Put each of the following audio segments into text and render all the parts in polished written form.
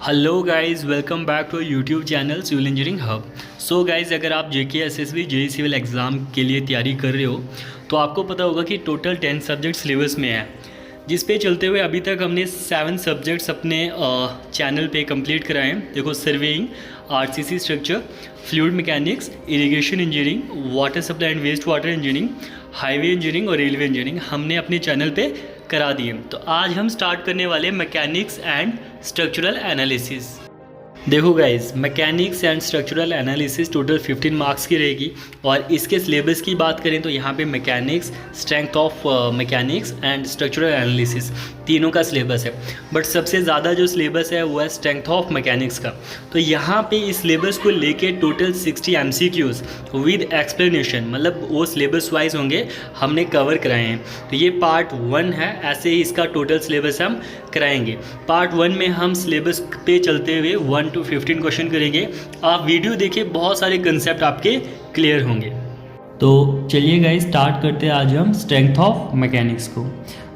Hello guys, welcome back to YouTube channel civil engineering hub. So guys, अगर आप JK SSB JE civil exam के लिए तैयारी कर रहे हो तो आपको पता होगा कि टोटल 10 सब्जेक्ट सिलेबस में है, जिस पे चलते हुए अभी तक हमने 7 सब्जेक्ट्स अपने चैनल पे कंप्लीट कराए हैं। देखो, surveying, RCC structure, fluid mechanics, irrigation engineering, water supply and waste water engineering, highway engineering और रेलवे इंजीनियरिंग हमने अपने चैनल पे करा दिए। तो आज हम स्टार्ट करने वाले मैकेनिक्स एंड स्ट्रक्चरल एनालिसिस। देखो guys, mechanics and structural analysis total 15 marks की रहेगी और इसके सिलेबस की बात करें तो यहाँ पे mechanics, strength of mechanics and structural analysis तीनों का सिलेबस है। बट सबसे ज़्यादा जो सिलेबस है वो है स्ट्रेंथ ऑफ मैकेनिक्स का। तो यहाँ पे इस सिलेबस को लेके टोटल 60 MCQs विद एक्सप्लेनेशन, मतलब वो सिलेबस वाइज होंगे, हमने कवर कराए हैं। तो ये पार्ट 1 है, ऐसे ही इसका टोटल सिलेबस हम कराएंगे। पार्ट 1 में हम सिलेबस पे चलते हुए 1 to 15 क्वेश्चन करेंगे। आप वीडियो देखिए, बहुत सारे कंसेप्ट आपके क्लियर होंगे। तो चलिए गाइस, स्टार्ट करते हैं आज हम स्ट्रेंथ ऑफ मैकेनिक्स को।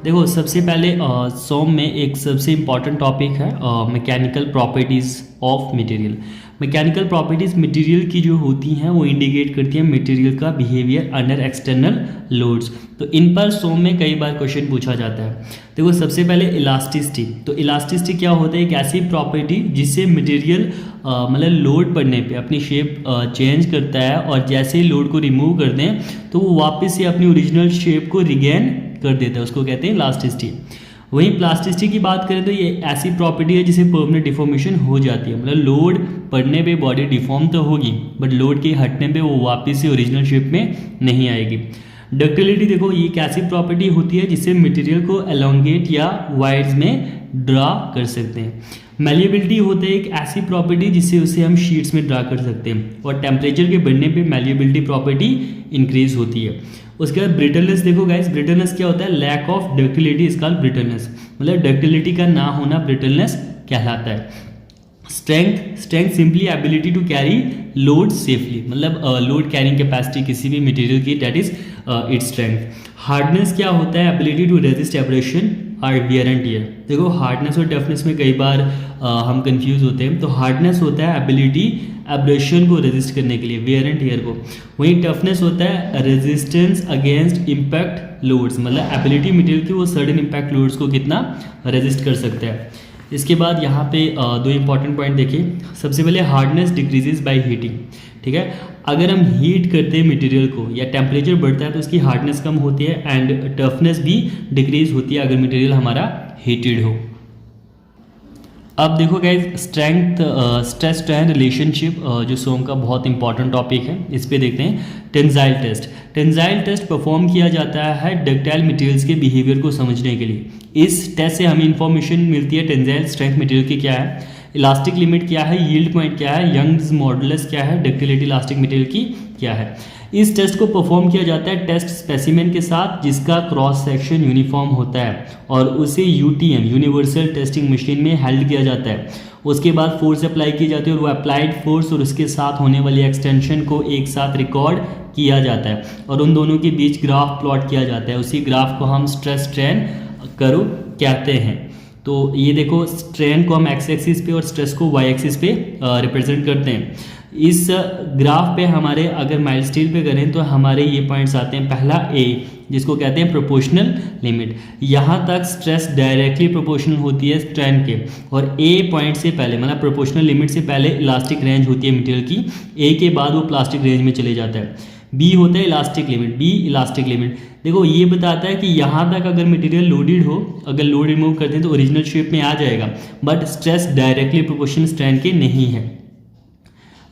देखो, सबसे पहले सोम में एक सबसे इम्पॉर्टेंट टॉपिक है mechanical properties of material. Mechanical properties material की जो होती हैं वो इंडिकेट करती हैं मटेरियल का बिहेवियर अंडर एक्सटर्नल लोड्स। तो इन पर सोम में कई बार क्वेश्चन पूछा जाता है। देखो, सबसे पहले इलास्टिसिटी। तो इलास्टिसिटी क्या होता है? एक ऐसी प्रॉपर्टी जिससे मटेरियल मतलब लोड पड़ने पे अपनी शेप चेंज करता है और जैसे ही लोड को रिमूव कर दें तो वो वापस से अपनी ओरिजिनल शेप को रिगेन कर देता है, उसको कहते हैं इलास्टिसिटी। वहीं प्लास्टिसिटी की बात करें तो ये ऐसी प्रॉपर्टी है जिसे परमानेंट डिफॉर्मेशन हो जाती है, मतलब लोड पड़ने पे बॉडी डिफॉर्म तो होगी बट लोड के हटने पे वो वापस से ओरिजिनल शेप में नहीं आएगी। डक्टिलिटी, देखो, ये एक ऐसी प्रॉपर्टी होती है जिससे मटेरियल को एलोंगेट या वाइड्स में ड्रा कर सकते हैं। मैल्यूबिलिटी होता है एक ऐसी प्रॉपर्टी जिससे उसे हम शीट्स में ड्रा कर सकते हैं और टेम्परेचर के बढ़ने पे मैल्यूबिलिटी प्रॉपर्टी इंक्रीज होती है। उसके बाद ब्रिटलनेस, देखो गाइस, ब्रिटलनेस क्या होता है? Lack of ductility is called brittleness, मतलब डक्टिलिटी का ना होना ब्रिटलनेस कहलाता है। Strength simply ability to carry load safely, मतलब लोड कैरिंग कैपेसिटी किसी भी मटेरियल की, that is its strength. Hardness क्या होता है? एबिलिटी टू रेजिस्ट एब्रेशन और वियर एंड टियर। देखो, हार्डनेस और टफनेस में कई बार हम कंफ्यूज होते हैं। तो हार्डनेस होता है एबिलिटी एब्रेशन को रेजिस्ट करने के लिए, वियर एंड टियर को। वहीं टफनेस होता है रेजिस्टेंस अगेंस्ट इम्पैक्ट लोड्स, मतलब एबिलिटी मटेरियल की वो सडन इम्पैक्ट लोड्स को कितना रेजिस्ट कर सकता है। इसके बाद यहाँ पे दो इंपॉर्टेंट पॉइंट देखिए। सबसे पहले हार्डनेस डिक्रीजेज बाय हीटिंग, ठीक है। अगर हम हीट करते हैं मटेरियल को या टेम्परेचर बढ़ता है तो उसकी हार्डनेस कम होती है एंड टफनेस भी डिक्रीज होती है अगर मटेरियल हमारा हीटेड हो। अब देखो गाइज, स्ट्रेस स्ट्रेन रिलेशनशिप जो सोम का बहुत इंपॉर्टेंट टॉपिक है, इस पे देखते हैं। Tensile test. Tensile test perform किया जाता है डक्टाइल मटेरियल्स के बिहेवियर को समझने के लिए। इस टेस्ट से हमें इंफॉर्मेशन मिलती है टेंसाइल स्ट्रेंथ मटेरियल की क्या है, इलास्टिक लिमिट क्या है, यील्ड पॉइंट क्या है, यंग्स मॉडुलस क्या है, डक्टिलिटी इलास्टिक मटेरियल की क्या है। इस टेस्ट को परफॉर्म किया जाता है टेस्ट स्पेसिमेन के साथ जिसका क्रॉस सेक्शन यूनिफॉर्म होता है और उसे यूटीएम यूनिवर्सल टेस्टिंग मशीन में हेल्ड किया जाता है। उसके बाद फोर्स अप्लाई की जाती है और वो अप्लाइड फोर्स और उसके साथ होने वाली एक्सटेंशन को एक साथ रिकॉर्ड किया जाता है और उन दोनों के बीच ग्राफ प्लॉट किया जाता है। उसी ग्राफ को हम स्ट्रेस स्ट्रेन कर्व कहते हैं। तो ये देखो, स्ट्रेन को हम एक्स एक्सिस पे और स्ट्रेस को वाई एक्सिस पे रिप्रेजेंट करते हैं। इस ग्राफ पे हमारे अगर माइल्ड स्टील पे करें तो हमारे ये पॉइंट्स आते हैं। पहला ए, जिसको कहते हैं प्रोपोर्शनल लिमिट। यहाँ तक स्ट्रेस डायरेक्टली प्रोपोर्शनल होती है स्ट्रेन के और ए पॉइंट से पहले, मतलब प्रोपोर्शनल लिमिट से पहले इलास्टिक रेंज होती है मटेरियल की, ए के बाद वो प्लास्टिक रेंज में चले जाता है। बी होता है elastic limit, B elastic limit. देखो, ये बताता है कि यहाँ तक अगर मटेरियल लोडेड हो, अगर लोड रिमूव करते हैं तो ओरिजिनल शेप में आ जाएगा but stress directly proportional strain के नहीं है।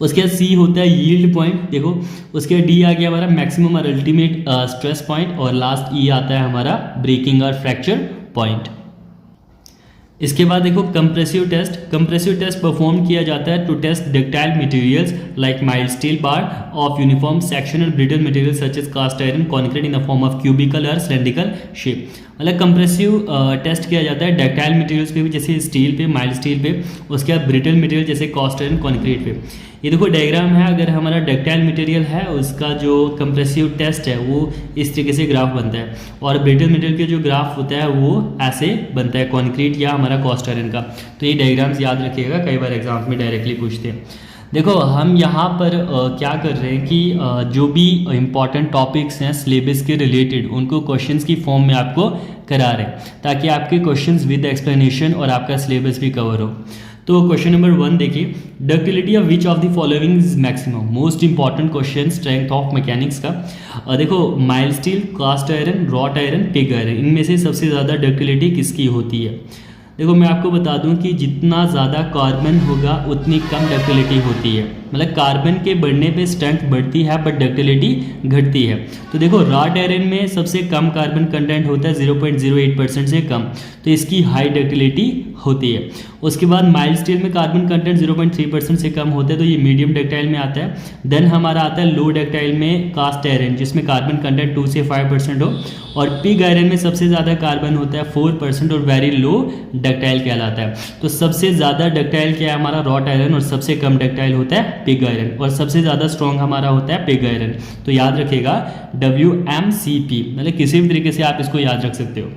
उसके बाद सी होता है यील्ड पॉइंट। देखो, उसके बाद डी आ गया हमारा मैक्सिमम और अल्टीमेट स्ट्रेस पॉइंट और लास्ट ई आता है हमारा ब्रेकिंग और फ्रैक्चर पॉइंट। इसके बाद देखो, compressive test. Compressive test perform किया जाता है to test ductile materials like mild steel bar of uniform section और brittle material such as cast iron concrete in the form of cubical और cylindrical shape. मतलब compressive test किया जाता है ductile materials पे भी, जैसे स्टील पे, माइल्ड स्टील पे, उसके बाद ब्रिटल मटेरियल जैसे कास्ट आयरन, कंक्रीट पे। ये देखो डायग्राम है, अगर हमारा डक्टाइल मटेरियल है उसका जो कंप्रेसिव टेस्ट है वो इस तरीके से ग्राफ बनता है, और ब्रिटल मटेरियल के जो ग्राफ होता है वो ऐसे बनता है, कंक्रीट या हमारा कास्ट आयरन का। तो ये डायग्राम्स याद रखिएगा, कई बार एग्जाम में डायरेक्टली पूछते हैं। देखो हम यहाँ पर क्या कर रहे हैं कि जो भी इम्पॉर्टेंट टॉपिक्स हैं सिलेबस के रिलेटेड उनको क्वेश्चंस की फॉर्म में आपको करा रहे हैं, ताकि आपके क्वेश्चंस विद एक्सप्लेनेशन और आपका सिलेबस भी कवर हो। तो क्वेश्चन नंबर 1 देखिए, ductility of which of the following is maximum. Most important question strength of mechanics का। देखो mild steel, cast iron, wrought iron, pig iron, इनमें से सबसे ज़्यादा डक्टिलिटी किसकी होती है। देखो मैं आपको बता दूं कि जितना ज़्यादा कार्बन होगा उतनी कम डक्टिलिटी होती है, मतलब कार्बन के बढ़ने पे स्ट्रेंथ बढ़ती है बट डक्टिलिटी घटती है। तो देखो रॉट आयरन में सबसे कम कार्बन कंटेंट होता है 0.08% से कम, तो इसकी हाई डक्टिलिटी होती है। उसके बाद माइल्ड स्टील में कार्बन कंटेंट 0.3% से कम होता है, तो ये मीडियम डक्टाइल में आता है। देन हमारा आता है लो डक्टाइल में कास्ट आयरन, जिसमें कार्बन कंटेंट 2 से 5% हो, और पिग आयरन में सबसे ज़्यादा कार्बन होता है 4% और वेरी लो डक्टाइल कहलाता है। तो सबसे ज़्यादा डक्टाइल क्या है हमारा रॉट आयरन, और सबसे कम डक्टाइल होता है पिग आयरन, और सबसे ज़्यादा स्ट्रॉन्ग हमारा होता है पिग आयरन। तो याद रखिएगा WMCP, मतलब किसी भी तरीके से आप इसको याद रख सकते हो।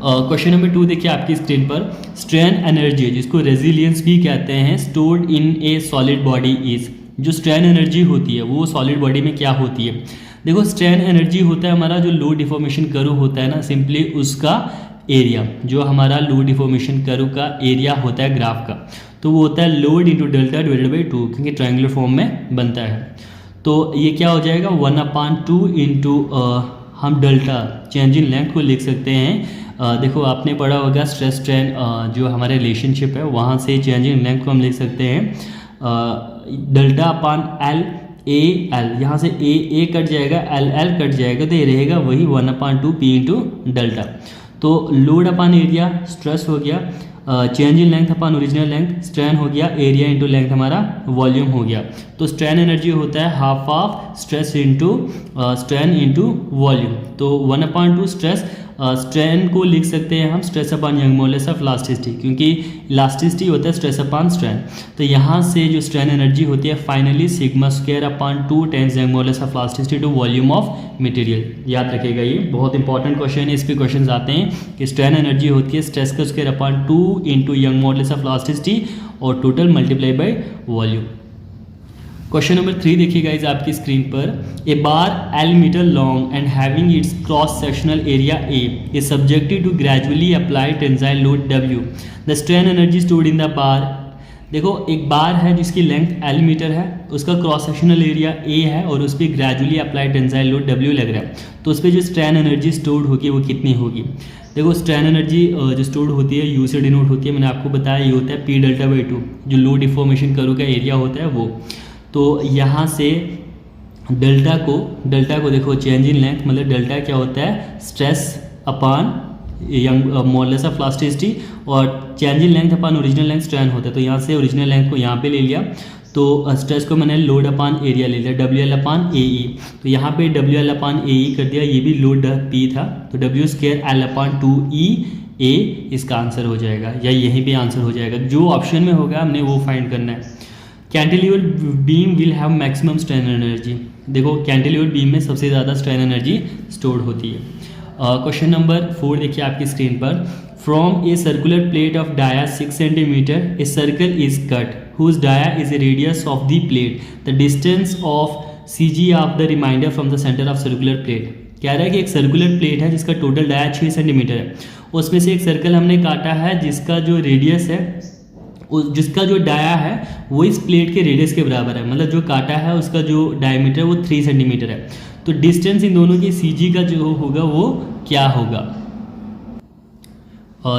क्वेश्चन नंबर 2 देखिए आपकी स्क्रीन पर, स्ट्रेन एनर्जी जिसको रेजिलियंस भी कहते हैं, stored in A solid body is. जो स्ट्रेन एनर्जी होती है वो सॉलिड बॉडी में क्या होती है। देखो स्ट्रेन एनर्जी होता है हमारा जो लो डिफॉर्मेशन कर्व होता है ना, सिंपली उसका एरिया, जो हमारा लो डिफॉर्मेशन कर्व का एरिया होता है ग्राफ का, तो वो होता है load into delta divided by 2, क्योंकि ट्रायंगुलर फॉर्म में बनता है। तो ये क्या हो जाएगा 1/2 इंटू हम डेल्टा चेंज इन लेंथ को लिख सकते हैं। देखो आपने पढ़ा होगा स्ट्रेस स्ट्रेन जो हमारे रिलेशनशिप है, वहाँ से चेंज इन लेंथ को हम लिख सकते हैं delta upon L A L, यहाँ से ए कट जाएगा, एल एल कट जाएगा, तो ये रहेगा वही 1/2 पी इंटू डेल्टा। तो लोड अपान एरिया स्ट्रेस हो गया, change in length upon original length strain हो गया, एरिया इंटू लेंथ हमारा वॉल्यूम हो गया। तो स्ट्रेन एनर्जी होता है half of stress into strain into volume. तो 1/2 स्ट्रेस, स्ट्रेन को लिख सकते हैं हम stress upon Young modulus of elasticity, क्योंकि इलास्टिसिटी होता है स्ट्रेस अपान स्ट्रेन। तो यहाँ से जो स्ट्रेन एनर्जी होती है finally sigma square upon 2 times Young modulus of elasticity to volume of material. याद रखिएगा, ये बहुत इंपॉर्टेंट क्वेश्चन है, इस पे क्वेश्चन आते हैं कि स्ट्रेन एनर्जी होती है स्ट्रेस का square upon 2 into Young modulus of elasticity और total multiply by volume. Question number 3 देखिए गाइज आपकी स्क्रीन पर, a bar L metre long and having its cross sectional area A is subjected to gradually apply tensile load W। The strain energy stored in the bar. देखो एक बार है जिसकी length L metre है, उसका cross sectional area A है और उस पर gradually apply tensile load W लग रहा है, तो उस पर जो स्ट्रेन एनर्जी स्टोर्ड होगी वो कितनी होगी। देखो स्ट्रेन एनर्जी जो स्टोर्ड होती है U से डिनोट होती है, मैंने आपको बताया ये होता है P डेल्टा बाई 2, जो लो डिफॉर्मेशन कर्व का एरिया होता है वो। तो यहाँ से डेल्टा को देखो चेंज इन लेंथ, मतलब डेल्टा क्या होता है stress upon Young modulus of elasticity, और change in length upon original length strain होता है। तो यहाँ से ओरिजिनल लेंथ को यहाँ पे ले लिया, तो स्ट्रेस को मैंने लोड अपान एरिया ले लिया WL अपान AE, तो यहाँ पे WL अपान AE कर दिया, ये भी लोड P था, तो W square L upon 2E A इसका आंसर हो जाएगा, या यहीं पे आंसर हो जाएगा, जो ऑप्शन में होगा हमने वो फाइंड करना है। Cantilever beam will have maximum strain energy. देखो कैंटिलीवर बीम में सबसे ज़्यादा स्ट्रेन एनर्जी स्टोर्ड होती है। क्वेश्चन नंबर 4 देखिए आपकी स्क्रीन पर, from a circular plate of dia 6 centimetre a circle is cut whose dia is a radius of the plate, the distance of CG of the reminder from the centre of circular plate. कह रहा है कि एक circular plate है जिसका total dia 6 centimetre है, उसमें से एक सर्कल हमने काटा है जिसका जो रेडियस है, जिसका जो डाया है वो इस प्लेट के रेडियस के बराबर है, मतलब जो काटा है उसका जो डायमीटर वो 3 सेंटीमीटर है। तो डिस्टेंस इन दोनों की CG का जो होगा वो क्या होगा।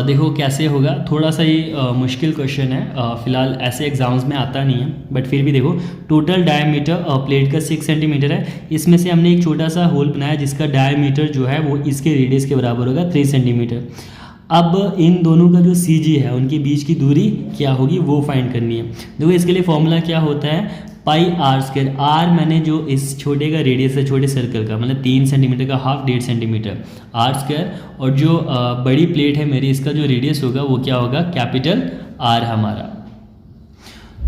देखो कैसे होगा, थोड़ा सा ये मुश्किल क्वेश्चन है, फिलहाल ऐसे एग्जाम्स में आता नहीं है, बट फिर भी देखो टोटल डायमीटर प्लेट का 6 सेंटीमीटर है, इसमें से हमने एक छोटा सा होल बनाया जिसका डायमीटर जो है वो इसके रेडियस के बराबर होगा 3 सेंटीमीटर। अब इन दोनों का जो CG है उनके बीच की दूरी क्या होगी वो फाइंड करनी है। देखो इसके लिए फॉर्मूला क्या होता है, पाई आर स्क्वायर, आर मैंने जो इस छोटे का रेडियस है छोटे सर्कल का, मतलब 3 सेंटीमीटर का हाफ 1.5 सेंटीमीटर आर स्क्वायर, और जो बड़ी प्लेट है मेरी इसका जो रेडियस होगा वो क्या होगा कैपिटल आर हमारा।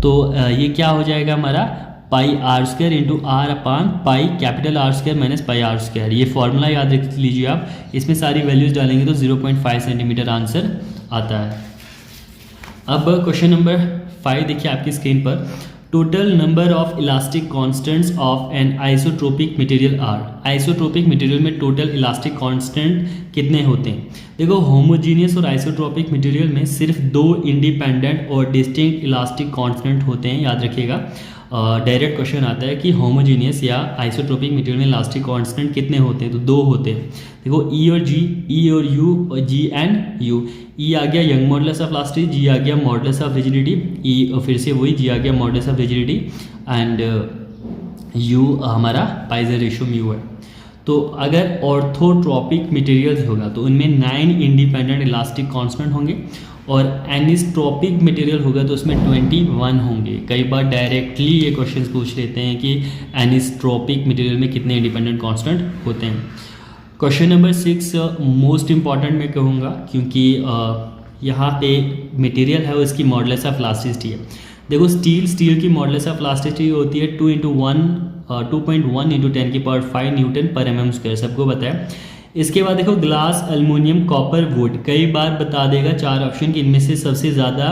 तो ये क्या हो जाएगा हमारा pi r square into r upon pi capital r square minus pi r square. ये फॉर्मूला याद रख लीजिए आप, इसमें सारी वैल्यूज डालेंगे तो 0.5 सेंटीमीटर आंसर आता है। अब क्वेश्चन नंबर 5 देखिए आपकी स्क्रीन पर, total number of elastic constants of an isotropic material are. Isotropic material में टोटल इलास्टिक कांस्टेंट कितने होते हैं? देखो होमोजीनियस और आइसोट्रोपिक मटेरियल में सिर्फ 2 इंडिपेंडेंट और डिस्टिंक्ट इलास्टिक कांस्टेंट होते हैं, याद रखिएगा। डायरेक्ट क्वेश्चन आता है कि होमोजीनियस या आइसोट्रोपिक मटेरियल में इलास्टिक कांस्टेंट कितने होते हैं, तो 2 होते हैं। देखो ई और जी, ई और यू, और जी एंड यू। ई आ गया यंग मॉडुलस ऑफ इलास्टिसिटी, जी आ गया मॉडुलस ऑफ रिजिडिटी, ई और फिर से वही जी आ गया modulus of rigidity, and you हमारा पाइजर रेशियो म्यू है। तो अगर ऑर्थोट्रोपिक मटेरियल्स होगा तो उनमें 9 इंडिपेंडेंट इलास्टिक कांस्टेंट होंगे, और एनिस्ट्रोपिक मटेरियल होगा तो उसमें 21 होंगे। कई बार डायरेक्टली ये क्वेश्चंस पूछ लेते हैं कि एनिस्ट्रोपिक मटेरियल में कितने इंडिपेंडेंट कांस्टेंट होते हैं। क्वेश्चन नंबर 6 मोस्ट इम्पॉर्टेंट मैं कहूँगा, क्योंकि यहाँ पे मटेरियल है उसकी मॉडुलस ऑफ इलास्टिसिटी है। देखो स्टील की मॉडुलस ऑफ इलास्टिसिटी होती है 2.1 इंटू 10 की पावर 5 न्यूटन पर mm स्क्वायर, सबको पता है। इसके बाद देखो ग्लास, एल्युमिनियम, कॉपर, वुड। कई बार बता देगा 4 ऑप्शन कि इनमें से सबसे ज़्यादा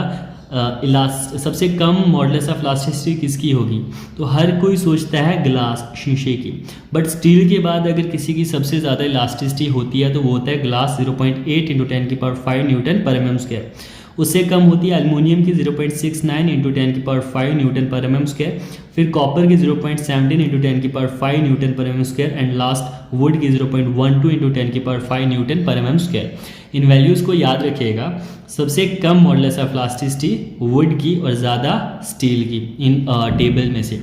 सबसे कम मॉडुलस ऑफ इलास्टिसिटी किसकी होगी, तो हर कोई सोचता है ग्लास, शीशे की। बट स्टील के बाद अगर किसी की सबसे ज़्यादा इलास्टिसिटी होती है तो वो होता है ग्लास, 0.8 इंटू 10 की पावर 5 न्यूटन पर mm स्क्वायर। उससे कम होती है एल्युमिनियम की 0.69 इंटू 10 की पावर 5 न्यूटन पर mm स्क्वायर, फिर कॉपर की 0.17 इंटू 10 की पावर 5 न्यूटन पर mm square, and last would की 0.12 इंटू 10 की पावर 5 न्यूटन पर mm स्क्वायर। इन वैल्यूज़ को याद रखिएगा। सबसे कम मॉडुलस ऑफ इलास्टिसिटी वुड की और ज़्यादा स्टील की इन टेबल में से।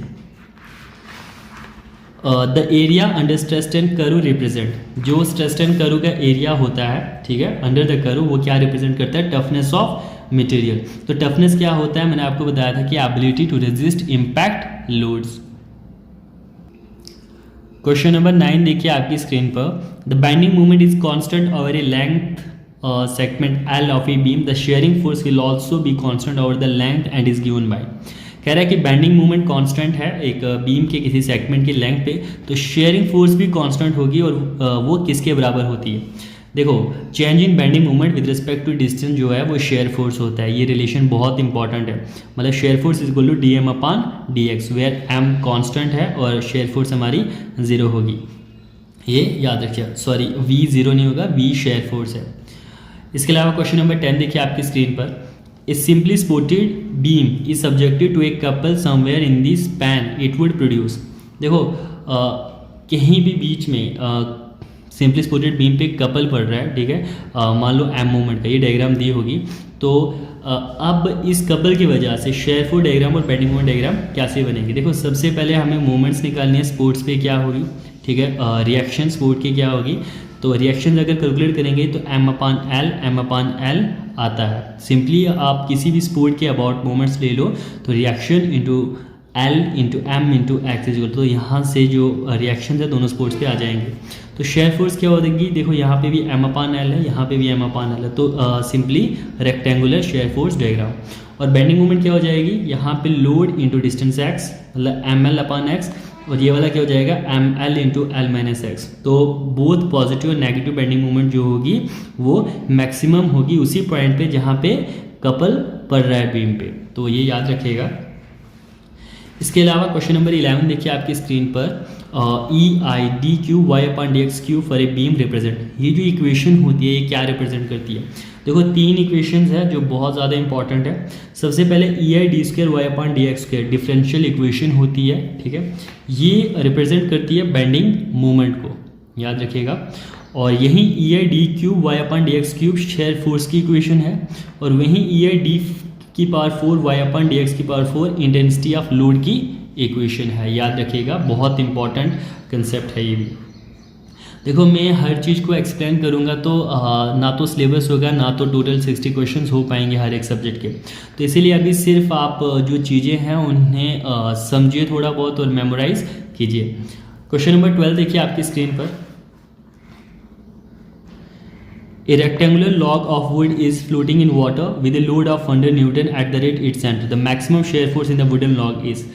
The area under stressed and curve represent, जो स्ट्रेस्ड एंड कर्व का एरिया होता है, ठीक है, अंडर द कर्व, वो क्या रिप्रेजेंट करता है? Toughness of material. तो टफनेस क्या होता है? मैंने आपको बताया था कि ability to resist impact loads. Question number 9 देखिए आपकी स्क्रीन पर, the bending moment is constant over a length segment L of a beam, the shearing force will also be constant over the length and is given by. कह रहा है कि bending movement constant है एक beam के किसी segment की length पे, तो शेयरिंग फोर्स भी कांस्टेंट होगी, और वो किसके बराबर होती है? देखो change in bending moment with respect to distance जो है वो शेयर फोर्स होता है। ये रिलेशन बहुत इंपॉर्टेंट है, मतलब shear force is equal to D M upon D X, where M constant है और शेयर फोर्स हमारी 0 होगी। ये याद रखिए, सॉरी वी 0 नहीं होगा, वी शेयर फोर्स है। इसके अलावा क्वेश्चन नंबर 10 देखिए आपकी स्क्रीन पर, A simply supported beam is subjected to a couple somewhere in the span it would produce। देखो कहीं भी बीच में सिंपली सपोर्टेड बीम पे कपल पड़ रहा है, ठीक है, मान लो एम मोमेंट का, ये डायग्राम दी होगी। तो अब इस कपल की वजह से शेयर फोर्स डायग्राम और बेंडिंग मोमेंट डायग्राम कैसे बनेंगे? देखो सबसे पहले हमें मोमेंट्स निकालनी है, स्पोर्ट्स पे क्या होगी, ठीक है, रिएक्शन स्पोर्ट की क्या होगी। तो रिएक्शन अगर कैलकुलेट करेंगे तो m अपान एल आता है। सिंपली आप किसी भी स्पोर्ट के अबाउट मोमेंट्स ले लो तो reaction into L into M into X is, तो यहाँ से जो रिएक्शन है दोनों स्पोर्ट्स पे आ जाएंगे। तो शेयर फोर्स क्या होगी? देखो यहाँ पे भी m अपान एल है, यहाँ पे भी m अपान एल है, तो simply rectangular shear force diagram. और बेंडिंग मोमेंट क्या हो जाएगी? यहाँ पे लोड इंटू डिस्टेंस एक्स, मतलब एम एल अपान एक्स, और ये वाला क्या हो जाएगा? M L into L minus X. तो बोथ पॉजिटिव और नेगेटिव बेंडिंग मोमेंट जो होगी वो मैक्सिमम होगी उसी पॉइंट पे जहाँ पे कपल पड़ रहा है बीम पे, तो ये याद रखिएगा। इसके अलावा क्वेश्चन नंबर 11 देखिए आपकी स्क्रीन पर, e i d cube y upon D x cube for a beam represent. ये जो इक्वेशन होती है ये क्या रिप्रेजेंट करती है? देखो 3 इक्वेशंस है जो बहुत ज़्यादा इंपॉर्टेंट है। सबसे पहले e i d square y upon D x square differential equation होती है, ठीक है, ये रिप्रेजेंट करती है बेंडिंग मोमेंट को, याद रखिएगा। और यही e i d cube y upon D x cube shear force की इक्वेशन है, और वहीं ई आई डी की power 4 y upon D x की पावर 4 इंटेंसिटी ऑफ लोड की इक्वेशन है, याद रखिएगा, बहुत इंपॉर्टेंट कंसेप्ट है ये भी। देखो मैं हर चीज़ को एक्सप्लेन करूँगा तो ना तो सिलेबस होगा ना तो टोटल 60 क्वेश्चंस हो पाएंगे हर एक सब्जेक्ट के। तो इसीलिए अभी सिर्फ आप जो चीज़ें हैं उन्हें समझिए थोड़ा बहुत और मेमोराइज कीजिए। क्वेश्चन नंबर 12 देखिए आपकी स्क्रीन पर। A rectangular log of wood is floating in water with a load of 100 Newton at the rate its center. The maximum shear force in the wooden log is।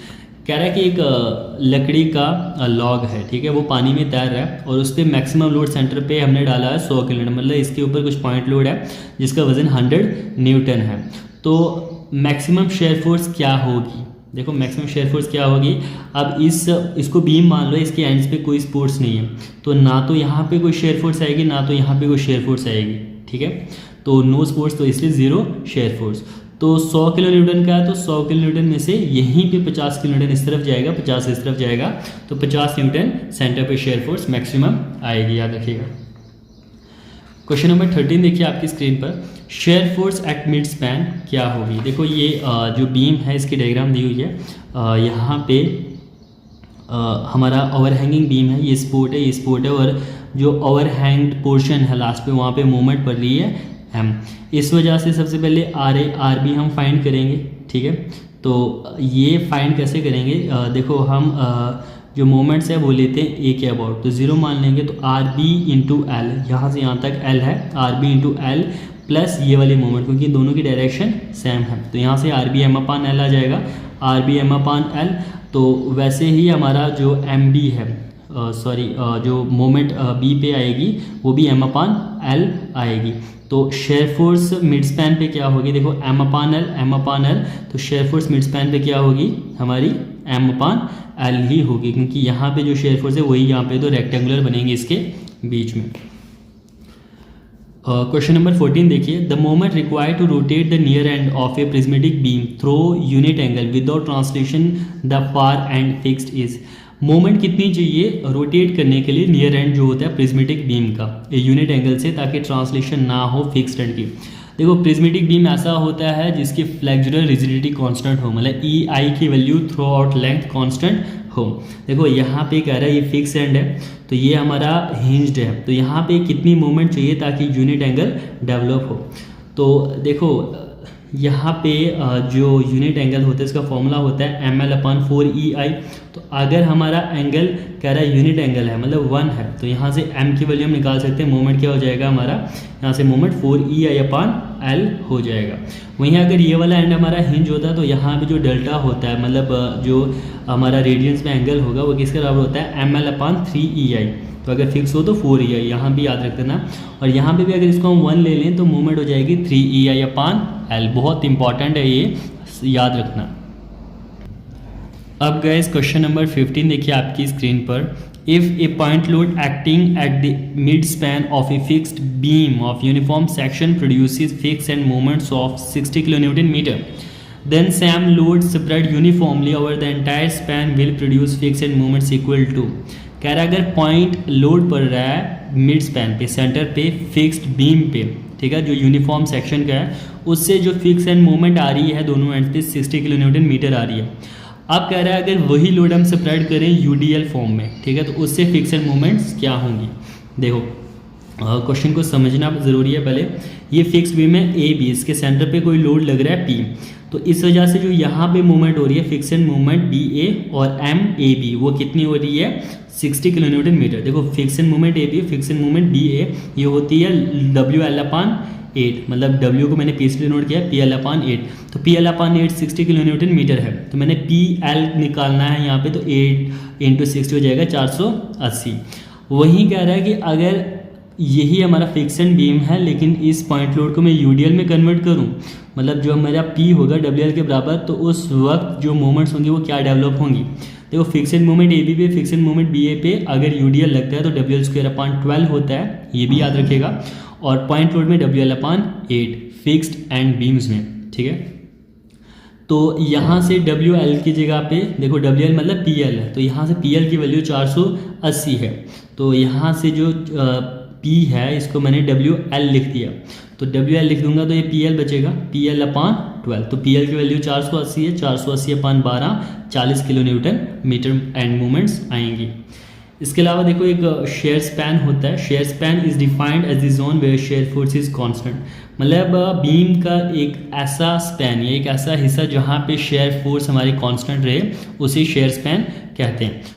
कह रहा है कि एक लकड़ी का लॉग है, ठीक है, वो पानी में तैर रहा है और उस पर मैक्सिमम लोड सेंटर पे हमने डाला है 100 किलो, मतलब इसके ऊपर कुछ पॉइंट लोड है जिसका वजन 100 न्यूटन है। तो मैक्सिमम शेयर फोर्स क्या होगी, देखो मैक्सिमम शेयर फोर्स क्या होगी। अब इसको बीम मान लो, इसके एंड्स पे कोई स्पोर्ट्स नहीं है तो ना तो यहाँ पे कोई शेयर फोर्स आएगी ना तो यहाँ पे कोई शेयर फोर्स आएगी, ठीक है। तो नो स्पोर्ट्स, तो इसलिए ज़ीरो शेयर फोर्स। तो 100 किलो न्यूटन का है तो 100 किलो न्यूटन में से यहीं पे 50 किलो न्यूटन इस तरफ जाएगा, 50 इस तरफ जाएगा, तो 50 न्यूटन सेंटर पे शेयर फोर्स मैक्सिमम आएगी, याद रखिएगा। क्वेश्चन नंबर 13 देखिए आपकी स्क्रीन पर। Shear force at mid span क्या होगी। देखो ये जो बीम है इसकी डायग्राम दी हुई है, यहाँ पे हमारा ओवरहैंगिंग बीम है, ये सपोर्ट है, ये सपोर्ट है और जो ओवरहैंग्ड पोर्शन है लास्ट पे वहाँ पे मूवमेंट पड़ रही है एम। इस वजह से सबसे पहले आर ए आर बी हम फाइंड करेंगे, ठीक है। तो ये फाइंड कैसे करेंगे, देखो हम जो मोमेंट्स है वो लेते हैं ए के अबाउट, तो 0 मान लेंगे। तो आर बी इंटू एल, यहाँ से यहाँ तक एल है, R B into L plus ये वाले मोमेंट, क्योंकि दोनों की डायरेक्शन सेम है तो यहाँ से आर बी एम अपान एल आ जाएगा, आर बी एम अपान एल। तो वैसे ही हमारा जो एम बी है, जो मोमेंट बी पे आएगी वो भी एम अपान एल आएगी। तो शेयर फोर्स मिड स्पैन पे क्या होगी, देखो एम अपान एल, तो शेयर फोर्स मिड स्पैन पे क्या होगी हमारी एम अपान एल ही होगी, क्योंकि यहाँ पे जो शेयर फोर्स है वही यहाँ पे तो रेक्टेंगुलर बनेंगे इसके बीच में। क्वेश्चन नंबर 14 देखिए। The moment required to rotate the near end of a prismatic beam through unit angle without translation the far end fixed is. Moment कितनी चाहिए रोटेट करने के लिए नियर एंड जो होता है प्रिज्मेटिक बीम का यूनिट एंगल से, ताकि ट्रांसलेशन ना हो फिक्स्ड एंड की। देखो प्रिज्मेटिक बीम ऐसा होता है जिसकी फ्लेक्सुरल रिजिडिटी कांस्टेंट हो, मतलब ई आई की value through out length constant हो। देखो यहाँ पे कह रहा है ये फिक्स एंड है तो ये हमारा हिंज्ड है, तो यहाँ पे कितनी मूवमेंट चाहिए ताकि यूनिट एंगल डेवलप हो। तो देखो यहाँ पे जो यूनिट एंगल होता है इसका फॉर्मूला होता है एम एल अपान 4EI। तो अगर हमारा एंगल कह रहा है यूनिट एंगल है मतलब 1 है तो यहाँ से m की वैल्यू हम निकाल सकते हैं, मोमेंट क्या हो जाएगा हमारा, यहाँ से मोमेंट 4EI अपान एल हो जाएगा। वहीं अगर ये वाला एंड हमारा हिंज होता है तो यहाँ पे जो डेल्टा होता है, मतलब जो हमारा रेडियंस में एंगल होगा वो किसके बराबर होता है, एम एल अपान 3EI। तो अगर फिक्स हो तो 4EI, यहाँ भी याद रख देना। और यहाँ पे भी अगर इसको हम 1 ले लें तो मूवमेंट हो जाएगी 3EI अपान एल। बहुत इंपॉर्टेंट है ये, याद रखना। अब गाइस क्वेश्चन नंबर 15 देखिए आपकी स्क्रीन पर। If a point load acting at the mid span of a fixed beam of uniform section produces fix end moments of 60 kilonewton metre, then same load spread uniformly over the entire span will produce fixed and moments equal to। कह रहा है अगर point load पड़ रहा है mid span पे, centre पे, fixed beam पे, ठीक है, जो यूनिफॉर्म सेक्शन का है, उससे जो फिक्स एंड मोमेंट आ रही है दोनों एंड पे 60 किलोन्यूटन मीटर आ रही है। अब कह रहा है अगर वही लोड हम स्प्रेड करें यूडीएल फॉर्म में, ठीक है, तो उससे फिक्स एंड मोमेंट्स क्या होंगी। देखो क्वेश्चन को समझना ज़रूरी है। पहले ये फिक्स बीम है ए बी, इसके सेंटर पे कोई लोड लग रहा है पी, तो इस वजह से जो यहाँ पे मूवमेंट हो रही है फिक्स एंड मूवमेंट बी ए और एम ए बी, वो कितनी हो रही है 60 किलोन्यूटन मीटर। देखो fix end movement A b, fix end movement B a, ये होती है WL अपान 8, मतलब W को मैंने पी से नोट किया, PL अपान 8। तो PL अपान 8 60 किलोन्यूटन मीटर है, तो मैंने PL निकालना है यहाँ पे, तो 8 इंटू 60 हो जाएगा 480। वहीं कह रहा है कि अगर यही हमारा फिक्स एंड बीम है लेकिन इस पॉइंट लोड को मैं यूडीएल में कन्वर्ट करूं, मतलब जो मेरा P होगा WL के बराबर, तो उस वक्त जो मोमेंट्स होंगी वो क्या डेवलप होंगी। देखो फिक्स एंड मूवमेंट ए बी पे, fix end movement B A पे अगर यूडीएल लगता है तो WL स्क्वायर अपान 12 होता है, ये भी याद रखिएगा। और पॉइंट लोड में WL upon 8 fixed and beams में, ठीक है। तो यहाँ से WL की जगह पे देखो WL मतलब PL है, तो यहाँ से PL की वैल्यू 480 है, तो यहाँ से जो P है इसको मैंने WL लिख दिया, तो WL लिख दूंगा तो ये PL बचेगा, PL अपान 12। तो PL की वैल्यू 480 है, 480 upon 12 40 kilo newton metre end moments आएंगी। इसके अलावा देखो एक शेयर स्पैन होता है। Shear span is defined as the zone where shear force is constant. मतलब बीम का एक ऐसा स्पैन या एक ऐसा हिस्सा जहाँ पे शेयर फोर्स हमारी कांस्टेंट रहे, उसे शेयर स्पैन कहते हैं।